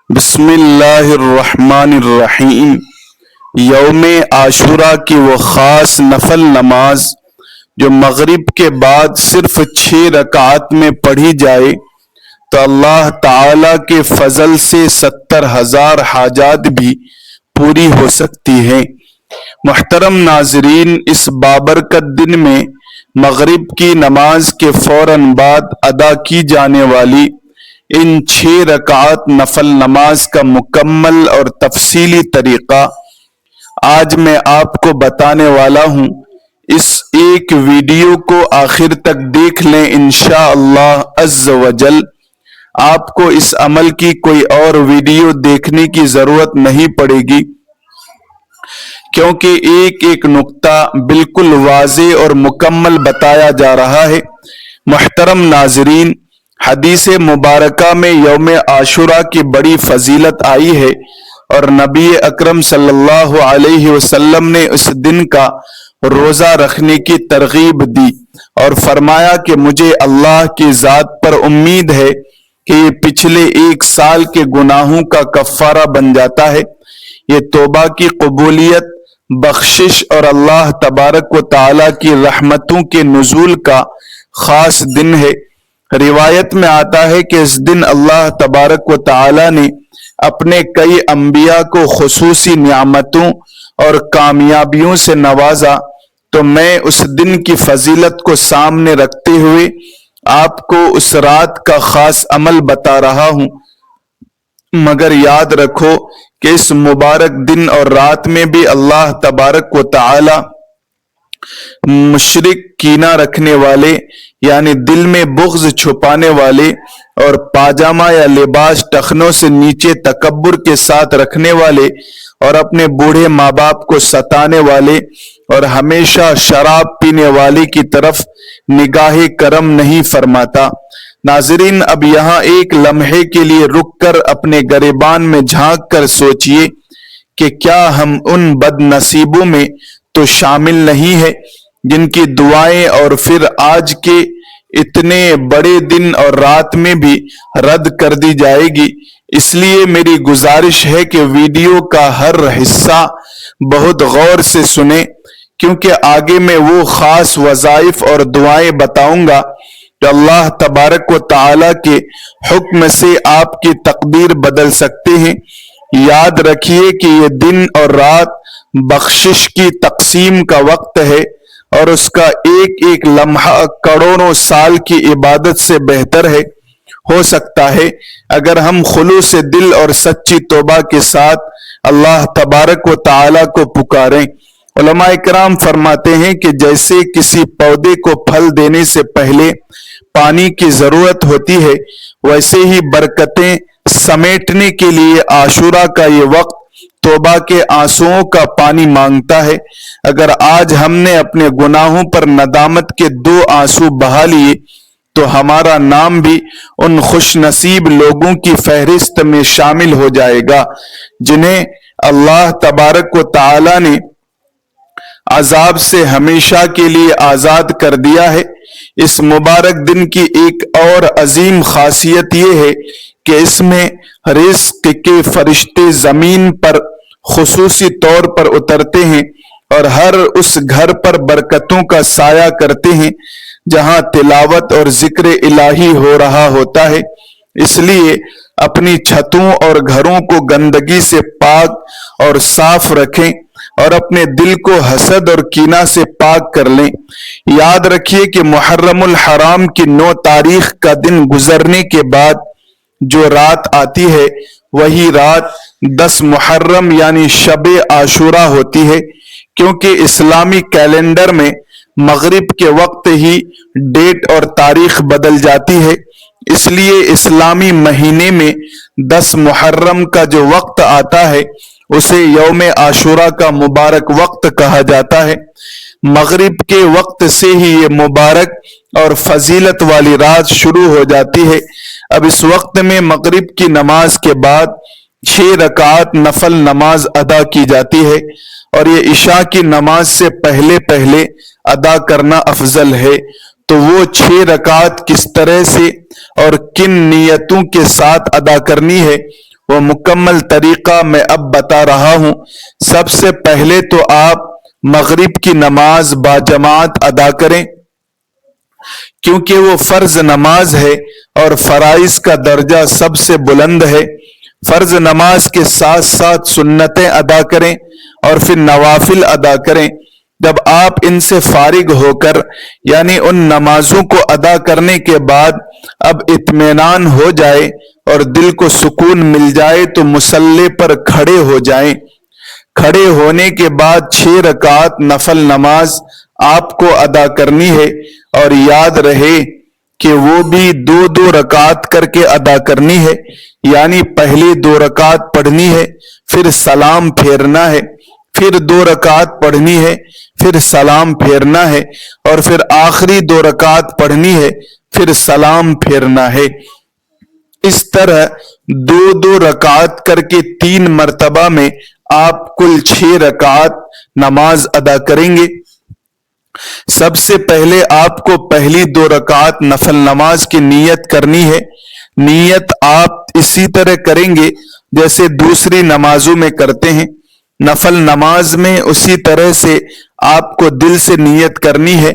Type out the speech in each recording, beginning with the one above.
بسم اللہ الرحمن الرحیم۔ یوم عاشورہ کی وہ خاص نفل نماز جو مغرب کے بعد صرف 6 رکعت میں پڑھی جائے تو اللہ تعالی کے فضل سے 70,000 حاجات بھی پوری ہو سکتی ہیں۔ محترم ناظرین، اس بابرکت دن میں مغرب کی نماز کے فوراً بعد ادا کی جانے والی ان 6 رکعت نفل نماز کا مکمل اور تفصیلی طریقہ آج میں آپ کو بتانے والا ہوں۔ اس ایک ویڈیو کو آخر تک دیکھ لیں، انشاءاللہ عز وجل آپ کو اس عمل کی کوئی اور ویڈیو دیکھنے کی ضرورت نہیں پڑے گی، کیونکہ ایک ایک نقطہ بالکل واضح اور مکمل بتایا جا رہا ہے۔ محترم ناظرین، حدیث مبارکہ میں یوم عاشورہ کی بڑی فضیلت آئی ہے اور نبی اکرم صلی اللہ علیہ وسلم نے اس دن کا روزہ رکھنے کی ترغیب دی اور فرمایا کہ مجھے اللہ کی ذات پر امید ہے کہ یہ پچھلے 1 سال کے گناہوں کا کفارہ بن جاتا ہے۔ یہ توبہ کی قبولیت، بخشش اور اللہ تبارک و تعالی کی رحمتوں کے نزول کا خاص دن ہے۔ روایت میں آتا ہے کہ اس دن اللہ تبارک و تعالی نے اپنے کئی انبیاء کو خصوصی نعمتوں اور کامیابیوں سے نوازا، تو میں اس دن کی فضیلت کو سامنے رکھتے ہوئے آپ کو اس رات کا خاص عمل بتا رہا ہوں۔ مگر یاد رکھو کہ اس مبارک دن اور رات میں بھی اللہ تبارک و تعالی مشرک، کینہ رکھنے والے یعنی دل میں بغض چھپانے والے اور پاجامہ یا لباس ٹخنوں سے نیچے تکبر کے ساتھ رکھنے والے اور اپنے بوڑھے ماں باپ کو ستانے والے اور ہمیشہ شراب پینے والے کی طرف نگاہ کرم نہیں فرماتا۔ ناظرین، اب یہاں ایک لمحے کے لیے رک کر اپنے گریبان میں جھانک کر سوچئے کہ کیا ہم ان بد نصیبوں میں تو شامل نہیں ہیں جن کی دعائیں اور پھر آج کے اتنے بڑے دن اور رات میں بھی رد کر دی جائے گی۔ اس لیے میری گزارش ہے کہ ویڈیو کا ہر حصہ بہت غور سے سنیں، کیونکہ آگے میں وہ خاص وظائف اور دعائیں بتاؤں گا جو اللہ تبارک و تعالی کے حکم سے آپ کی تقدیر بدل سکتے ہیں۔ یاد رکھیے کہ یہ دن اور رات بخشش کی تقسیم کا وقت ہے اور اس کا ایک ایک لمحہ کروڑوں سال کی عبادت سے بہتر ہے۔ ہو سکتا ہے اگر ہم خلوص دل اور سچی توبہ کے ساتھ اللہ تبارک و تعالی کو پکاریں۔ علماء کرام فرماتے ہیں کہ جیسے کسی پودے کو پھل دینے سے پہلے پانی کی ضرورت ہوتی ہے، ویسے ہی برکتیں سمیٹنے کے لیے عاشورہ کا یہ وقت توبہ کے آنسوؤں کا پانی مانگتا ہے۔ اگر آج ہم نے اپنے گناہوں پر ندامت کے 2 آنسو بہا لیے تو ہمارا نام بھی ان خوش نصیب لوگوں کی فہرست میں شامل ہو جائے گا جنہیں اللہ تبارک و تعالی نے عذاب سے ہمیشہ کے لیے آزاد کر دیا ہے۔ اس مبارک دن کی ایک اور عظیم خاصیت یہ ہے کہ اس میں رزق کے فرشتے زمین پر خصوصی طور پر اترتے ہیں اور ہر اس گھر پر برکتوں کا سایہ کرتے ہیں جہاں تلاوت اور ذکر الہی ہو رہا ہوتا ہے۔ اس لیے اپنی چھتوں اور گھروں کو گندگی سے پاک اور صاف رکھیں اور اپنے دل کو حسد اور کینہ سے پاک کر لیں۔ یاد رکھیے کہ محرم الحرام کی 9 تاریخ کا دن گزرنے کے بعد جو رات آتی ہے وہی رات 10 محرم یعنی شب عاشورہ ہوتی ہے، کیونکہ اسلامی کیلنڈر میں مغرب کے وقت ہی ڈیٹ اور تاریخ بدل جاتی ہے۔ اس لیے اسلامی مہینے میں 10 محرم کا جو وقت آتا ہے اسے یوم عاشورہ کا مبارک وقت کہا جاتا ہے۔ مغرب کے وقت سے ہی یہ مبارک اور فضیلت والی رات شروع ہو جاتی ہے۔ اب اس وقت میں مغرب کی نماز کے بعد 6 رکعت نفل نماز ادا کی جاتی ہے اور یہ عشاء کی نماز سے پہلے پہلے ادا کرنا افضل ہے۔ تو وہ 6 رکعت کس طرح سے اور کن نیتوں کے ساتھ ادا کرنی ہے وہ مکمل طریقہ میں اب بتا رہا ہوں۔ سب سے پہلے تو آپ مغرب کی نماز باجماعت ادا کریں، کیونکہ وہ فرض نماز ہے اور فرائض کا درجہ سب سے بلند ہے۔ فرض نماز کے ساتھ ساتھ سنتیں ادا کریں اور پھر نوافل ادا کریں۔ جب آپ ان سے فارغ ہو کر یعنی ان نمازوں کو ادا کرنے کے بعد اب اطمینان ہو جائے اور دل کو سکون مل جائے تو مصلی پر کھڑے ہو جائیں۔ کھڑے ہونے کے بعد 6 رکعت نفل نماز آپ کو ادا کرنی ہے، اور یاد رہے کہ وہ بھی 2 رکعت کر کے ادا کرنی ہے، یعنی پہلی 2 رکعت پڑھنی ہے، پھر سلام پھیرنا ہے، پھر 2 رکعت پڑھنی ہے، پھر سلام پھیرنا ہے، اور پھر آخری 2 رکعت پڑھنی ہے، پھر سلام پھیرنا ہے۔ اس طرح 2 رکعت کر کے 3 مرتبہ میں آپ کل 6 رکعت نماز ادا کریں گے۔ سب سے پہلے آپ کو پہلی 2 رکعت نفل نماز کی نیت کرنی ہے۔ نیت آپ اسی طرح کریں گے جیسے دوسری نمازوں میں کرتے ہیں۔ نفل نماز میں اسی طرح سے آپ کو دل سے نیت کرنی ہے،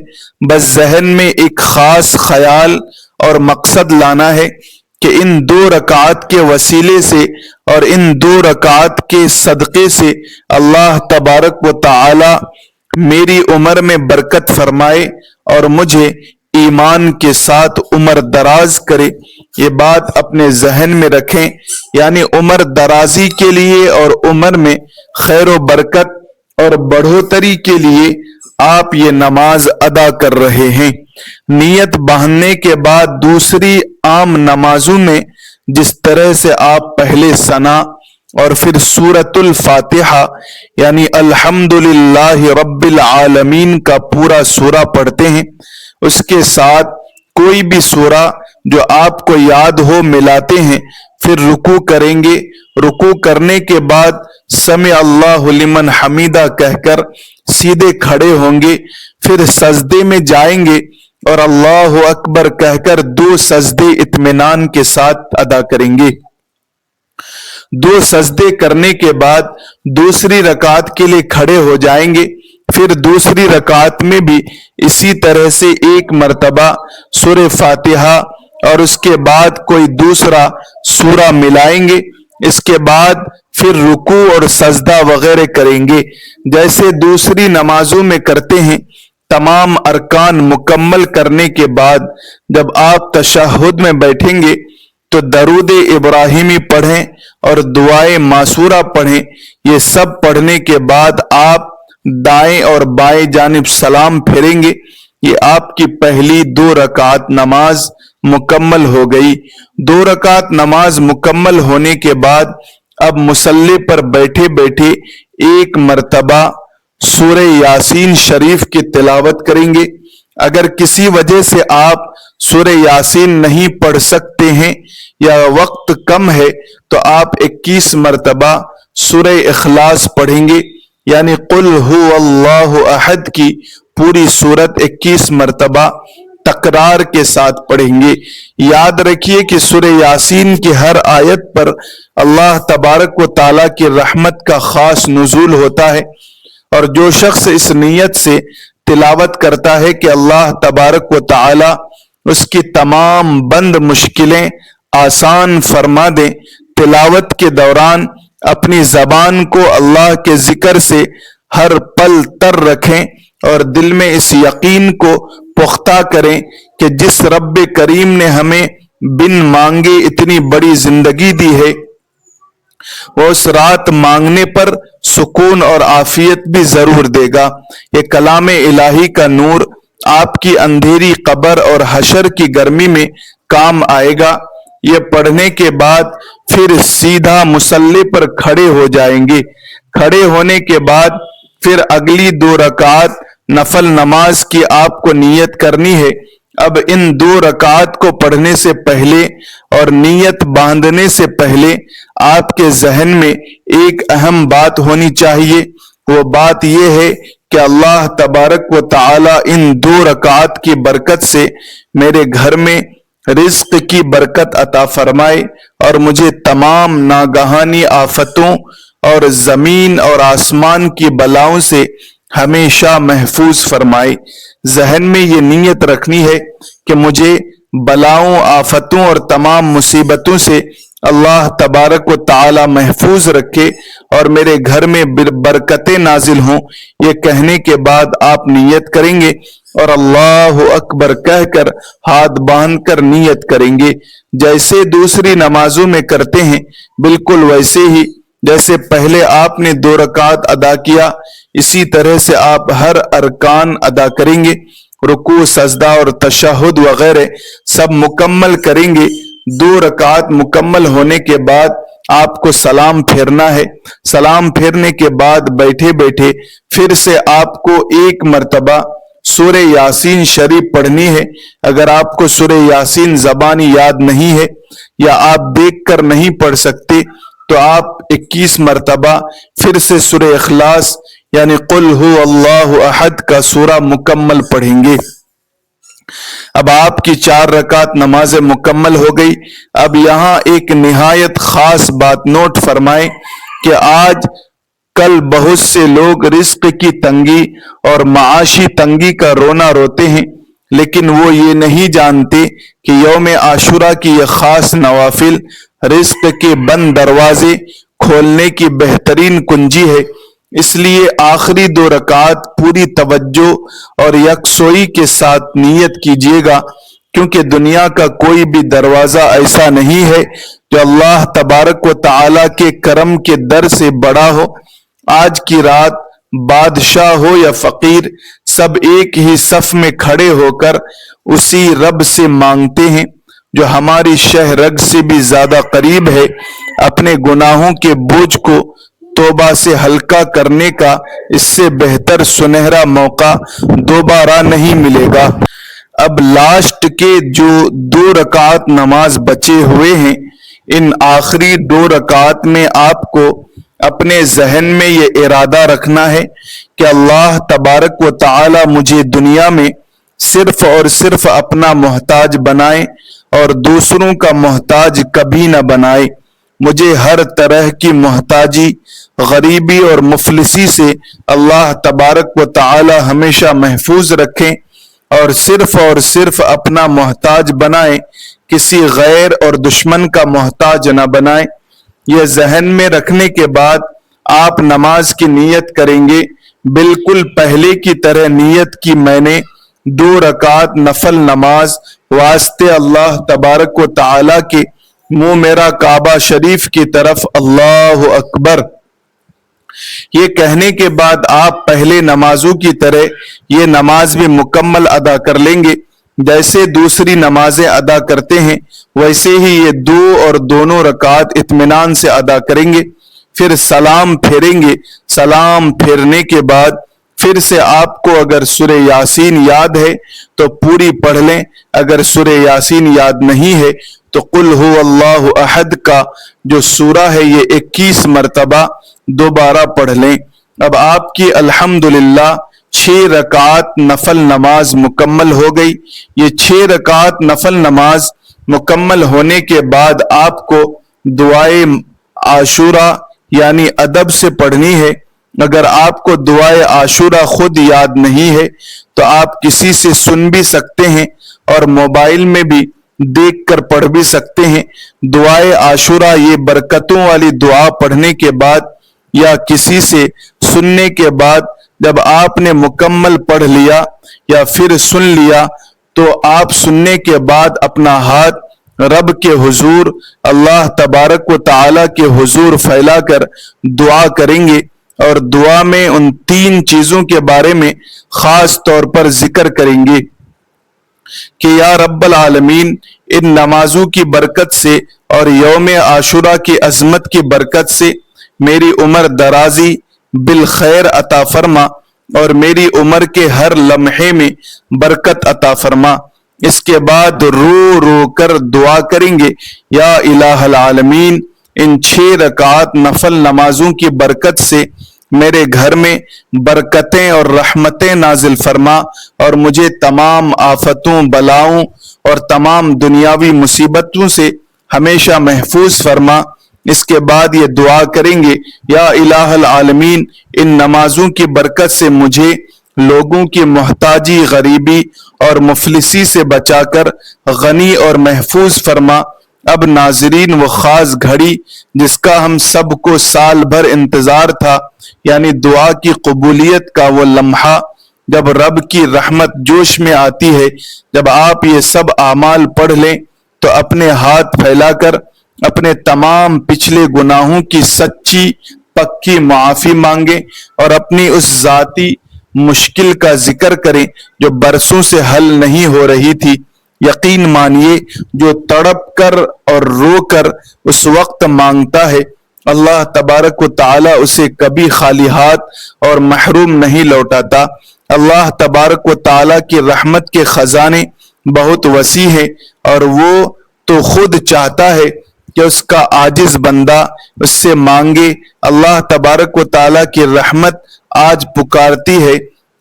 بس ذہن میں ایک خاص خیال اور مقصد لانا ہے کہ ان 2 رکعت کے وسیلے سے اور ان 2 رکعت کے صدقے سے اللہ تبارک و تعالی میری عمر میں برکت فرمائے اور مجھے ایمان کے ساتھ عمر دراز کرے۔ یہ بات اپنے ذہن میں رکھیں، یعنی عمر درازی کے لیے اور عمر میں خیر و برکت اور بڑھوتری کے لیے آپ یہ نماز ادا کر رہے ہیں۔ نیت باندھنے کے بعد دوسری عام نمازوں میں جس طرح سے آپ پہلے ثنا اور پھر سورۃ الفاتحہ یعنی الحمدللہ رب العالمین کا پورا سورہ پڑھتے ہیں، اس کے ساتھ کوئی بھی سورہ جو آپ کو یاد ہو ملاتے ہیں، پھر رکوع کریں گے۔ رکوع کرنے کے بعد سمع اللہ لمن حمیدہ کہہ کر سیدھے کھڑے ہوں گے، پھر سجدے میں جائیں گے اور اللہ اکبر کہہ کر 2 سجدے اطمینان کے ساتھ ادا کریں گے۔ 2 سجدے کرنے کے بعد دوسری رکعت کے لیے کھڑے ہو جائیں گے، پھر دوسری رکعت میں بھی اسی طرح سے 1 مرتبہ سورہ فاتحہ اور اس کے بعد کوئی دوسرا سورہ ملائیں گے۔ اس کے بعد پھر رکوع اور سجدہ وغیرہ کریں گے جیسے دوسری نمازوں میں کرتے ہیں۔ تمام ارکان مکمل کرنے کے بعد جب آپ تشہد میں بیٹھیں گے تو درود ابراہیمی پڑھیں اور دعائے معصورہ پڑھیں۔ یہ سب پڑھنے کے بعد آپ دائیں اور بائیں جانب سلام پھیریں گے۔ یہ آپ کی پہلی 2 رکعت نماز مکمل ہو گئی۔ 2 رکعت نماز مکمل ہونے کے بعد اب مصلی پر بیٹھے بیٹھے 1 مرتبہ سورہ یاسین شریف کی تلاوت کریں گے۔ اگر کسی وجہ سے آپ سورہ یاسین نہیں پڑھ سکتے ہیں یا وقت کم ہے تو آپ 21 مرتبہ سورہ اخلاص پڑھیں گے، یعنی قل هو اللہ احد کی پوری سورت 21 مرتبہ تکرار کے ساتھ پڑھیں گے۔ یاد رکھیے کہ سورہ یاسین کی ہر آیت پر اللہ تبارک و تعالیٰ کی رحمت کا خاص نزول ہوتا ہے، اور جو شخص اس نیت سے تلاوت کرتا ہے کہ اللہ تبارک و تعالیٰ اس کی تمام بند مشکلیں آسان فرما دیں، تلاوت کے دوران اپنی زبان کو اللہ کے ذکر سے ہر پل تر رکھیں اور دل میں اس یقین کو پختہ کریں کہ جس رب کریم نے ہمیں بن مانگے اتنی بڑی زندگی دی ہے، وہ اس رات مانگنے پر سکون اور عافیت بھی ضرور دے گا۔ یہ کلام الہی کا نور آپ کی اندھیری قبر اور حشر کی گرمی میں کام آئے گا۔ یہ پڑھنے کے بعد پھر سیدھا مصلی پر کھڑے ہو جائیں گے۔ کھڑے ہونے کے بعد پھر اگلی 2 رکعت نفل نماز کی آپ کو نیت کرنی ہے۔ اب ان 2 رکعت کو پڑھنے سے پہلے اور نیت باندھنے سے پہلے آپ کے ذہن میں ایک اہم بات ہونی چاہیے۔ وہ بات یہ ہے کہ اللہ تبارک و تعالی ان 2 رکعت کی برکت سے میرے گھر میں رزق کی برکت عطا فرمائے اور مجھے تمام ناگہانی آفتوں اور زمین اور آسمان کی بلاؤں سے ہمیشہ محفوظ فرمائے۔ ذہن میں یہ نیت رکھنی ہے کہ مجھے بلاؤں، آفتوں اور تمام مصیبتوں سے اللہ تبارک و تعالی محفوظ رکھے اور میرے گھر میں برکتیں نازل ہوں۔ یہ کہنے کے بعد آپ نیت کریں گے اور اللہ اکبر کہہ کر ہاتھ باندھ کر نیت کریں گے، جیسے دوسری نمازوں میں کرتے ہیں بالکل ویسے ہی جیسے پہلے آپ نے 2 رکعت ادا کیا، اسی طرح سے آپ ہر ارکان ادا کریں گے، رکوع، سجدہ اور تشہد وغیرہ سب مکمل کریں گے۔ 2 رکعت مکمل ہونے کے بعد آپ کو سلام پھیرنا ہے۔ سلام پھیرنے کے بعد بیٹھے بیٹھے پھر سے آپ کو 1 مرتبہ سورہ یاسین شریف پڑھنی ہے۔ اگر آپ کو سورہ یاسین زبانی یاد نہیں ہے یا آپ دیکھ کر نہیں پڑھ سکتے تو آپ 21 مرتبہ پھر سے سورہ اخلاص یعنی قل هو اللہ احد کا سورہ مکمل پڑھیں گے۔ اب آپ کی 4 رکعت نماز مکمل ہو گئی۔ اب یہاں ایک نہایت خاص بات نوٹ فرمائیں کہ آج کل بہت سے لوگ رزق کی تنگی اور معاشی تنگی کا رونا روتے ہیں، لیکن وہ یہ نہیں جانتے کہ یوم عاشورہ کی یہ خاص نوافل رزق کے بند دروازے کھولنے کی بہترین کنجی ہے۔ اس لیے آخری 2 رکعت پوری توجہ اور یکسوئی کے ساتھ نیت کیجیے گا، کیونکہ دنیا کا کوئی بھی دروازہ ایسا نہیں ہے جو اللہ تبارک و تعالی کے کرم کے در سے بڑا ہو۔ آج کی رات بادشاہ ہو یا فقیر، سب ایک ہی صف میں کھڑے ہو کر اسی رب سے مانگتے ہیں جو ہماری شہ رگ سے بھی زیادہ قریب ہے۔ اپنے گناہوں کے بوجھ کو توبہ سے ہلکا کرنے کا اس سے بہتر سنہرا موقع دوبارہ نہیں ملے گا۔ اب لاسٹ کے جو 2 رکعت نماز بچے ہوئے ہیں، ان آخری 2 رکعت میں آپ کو اپنے ذہن میں یہ ارادہ رکھنا ہے کہ اللہ تبارک و تعالی مجھے دنیا میں صرف اور صرف اپنا محتاج بنائے اور دوسروں کا محتاج کبھی نہ بنائے۔ مجھے ہر طرح کی محتاجی، غریبی اور مفلسی سے اللہ تبارک و تعالی ہمیشہ محفوظ رکھیں اور صرف اپنا محتاج بنائیں، کسی غیر اور دشمن کا محتاج نہ بنائیں۔ یہ ذہن میں رکھنے کے بعد آپ نماز کی نیت کریں گے۔ بالکل پہلے کی طرح نیت کی میں نے 2 رکعت نفل نماز واسطے اللہ تبارک و تعالی کے منہ میرا کعبہ شریف کی طرف اللہ اکبر یہ کہنے کے بعد آپ پہلے نمازوں کی طرح یہ نماز بھی مکمل ادا کر لیں گے۔ جیسے دوسری نمازیں ادا کرتے ہیں ویسے ہی یہ 2 اور دونوں رکعت اطمینان سے ادا کریں گے، پھر سلام پھیریں گے۔ سلام پھیرنے کے بعد پھر سے آپ کو اگر سورہ یاسین یاد ہے تو پوری پڑھ لیں، اگر سورہ یاسین یاد نہیں ہے تو قل هو اللہ احد کا جو سورہ ہے یہ 21 مرتبہ دوبارہ پڑھ لیں۔ اب آپ کی الحمدللہ 6 رکعت نفل نماز مکمل ہو گئی۔ یہ 6 رکعت نفل نماز مکمل ہونے کے بعد آپ کو دعائے عاشورہ یعنی ادب سے پڑھنی ہے۔ اگر آپ کو دعائے عاشورہ خود یاد نہیں ہے تو آپ کسی سے سن بھی سکتے ہیں اور موبائل میں بھی دیکھ کر پڑھ بھی سکتے ہیں۔ دعائے عاشورہ یہ برکتوں والی دعا پڑھنے کے بعد یا کسی سے سننے کے بعد جب آپ نے مکمل پڑھ لیا یا پھر سن لیا تو آپ سننے کے بعد اپنا ہاتھ رب کے حضور اللہ تبارک و تعالی کے حضور پھیلا کر دعا کریں گے اور دعا میں ان 3 چیزوں کے بارے میں خاص طور پر ذکر کریں گے کہ یا رب العالمین، ان نمازوں کی برکت سے اور یوم عاشورہ کی عظمت کی برکت سے میری عمر درازی بالخیر عطا فرما اور میری عمر کے ہر لمحے میں برکت عطا فرما۔ اس کے بعد رو رو کر دعا کریں گے یا الہ العالمین، ان 6 رکعت نفل نمازوں کی برکت سے میرے گھر میں برکتیں اور رحمتیں نازل فرما اور مجھے تمام آفتوں بلاؤں اور تمام دنیاوی مصیبتوں سے ہمیشہ محفوظ فرما۔ اس کے بعد یہ دعا کریں گے، یا الہ العالمین، ان نمازوں کی برکت سے مجھے لوگوں کی محتاجی، غریبی اور مفلسی سے بچا کر غنی اور محفوظ فرما۔ اب ناظرین، وہ خاص گھڑی جس کا ہم سب کو سال بھر انتظار تھا، یعنی دعا کی قبولیت کا وہ لمحہ جب رب کی رحمت جوش میں آتی ہے، جب آپ یہ سب اعمال پڑھ لیں تو اپنے ہاتھ پھیلا کر اپنے تمام پچھلے گناہوں کی سچی پکی معافی مانگیں اور اپنی اس ذاتی مشکل کا ذکر کریں جو برسوں سے حل نہیں ہو رہی تھی۔ یقین مانیے، جو تڑپ کر اور رو کر اس وقت مانگتا ہے، اللہ تبارک و تعالی اسے کبھی خالی ہاتھ اور محروم نہیں لوٹاتا۔ اللہ تبارک و تعالی کی رحمت کے خزانے بہت وسیع ہیں اور وہ تو خود چاہتا ہے کہ اس کا عاجز بندہ اس سے مانگے۔ اللہ تبارک و تعالی کی رحمت آج پکارتی ہے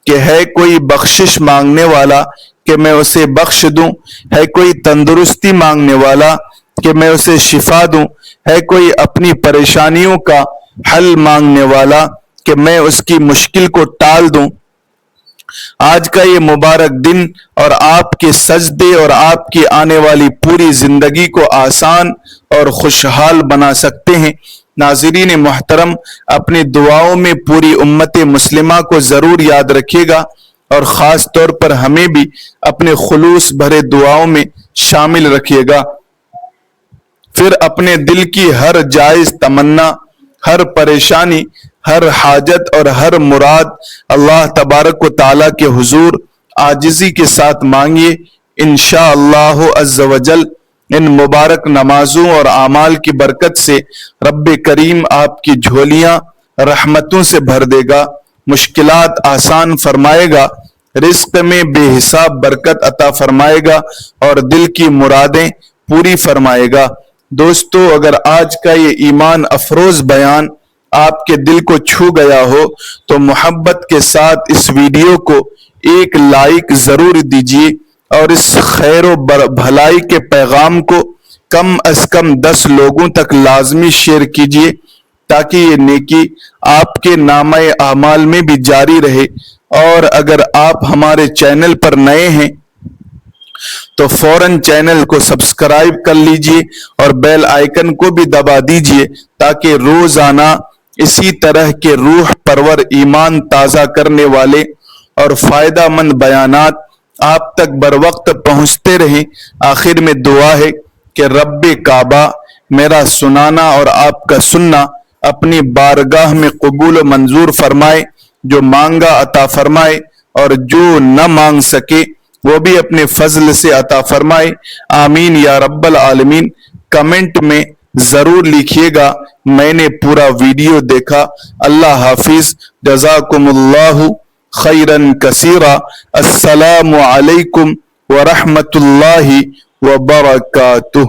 کہ ہے کوئی بخشش مانگنے والا کہ میں اسے بخش دوں، ہے کوئی تندرستی مانگنے والا کہ میں اسے شفا دوں، ہے کوئی اپنی پریشانیوں کا حل مانگنے والا کہ میں اس کی مشکل کو ٹال دوں۔ آج کا یہ مبارک دن اور آپ کے سجدے اور آپ کی آنے والی پوری زندگی کو آسان اور خوشحال بنا سکتے ہیں۔ ناظرین محترم، اپنی دعاؤں میں پوری امت مسلمہ کو ضرور یاد رکھیے گا اور خاص طور پر ہمیں بھی اپنے خلوص بھرے دعاؤں میں شامل رکھیے گا۔ پھر اپنے دل کی ہر جائز تمنا، ہر پریشانی، ہر حاجت اور ہر مراد اللہ تبارک و تعالیٰ کے حضور عاجزی کے ساتھ مانگیے۔ انشاءاللہ عز و جل ان مبارک نمازوں اور اعمال کی برکت سے رب کریم آپ کی جھولیاں رحمتوں سے بھر دے گا، مشکلات آسان فرمائے گا، رزق میں بے حساب برکت عطا فرمائے گا اور دل کی مرادیں پوری فرمائے گا۔ دوستو، اگر آج کا یہ ایمان افروز بیان آپ کے دل کو چھو گیا ہو تو محبت کے ساتھ اس ویڈیو کو ایک لائک ضرور دیجیے اور اس خیر و بھلائی کے پیغام کو کم از کم 10 لوگوں تک لازمی شیئر کیجیے تاکہ یہ نیکی آپ کے نامہ اعمال میں بھی جاری رہے۔ اور اگر آپ ہمارے چینل پر نئے ہیں تو فوراً چینل کو سبسکرائب کر لیجئے اور بیل آئیکن کو بھی دبا دیجئے تاکہ روزانہ اسی طرح کے روح پرور ایمان تازہ کرنے والے اور فائدہ مند بیانات آپ تک بر وقت پہنچتے رہیں۔ آخر میں دعا ہے کہ رب کعبہ میرا سنانا اور آپ کا سننا اپنی بارگاہ میں قبول و منظور فرمائے، جو مانگا عطا فرمائے اور جو نہ مانگ سکے وہ بھی اپنے فضل سے عطا فرمائے۔ آمین یا رب العالمین۔ کمنٹ میں ضرور لکھیے گا میں نے پورا ویڈیو دیکھا۔ اللہ حافظ، جزاکم اللہ خیرن کثیرا۔ السلام علیکم ورحمۃ اللہ وبرکاتہ۔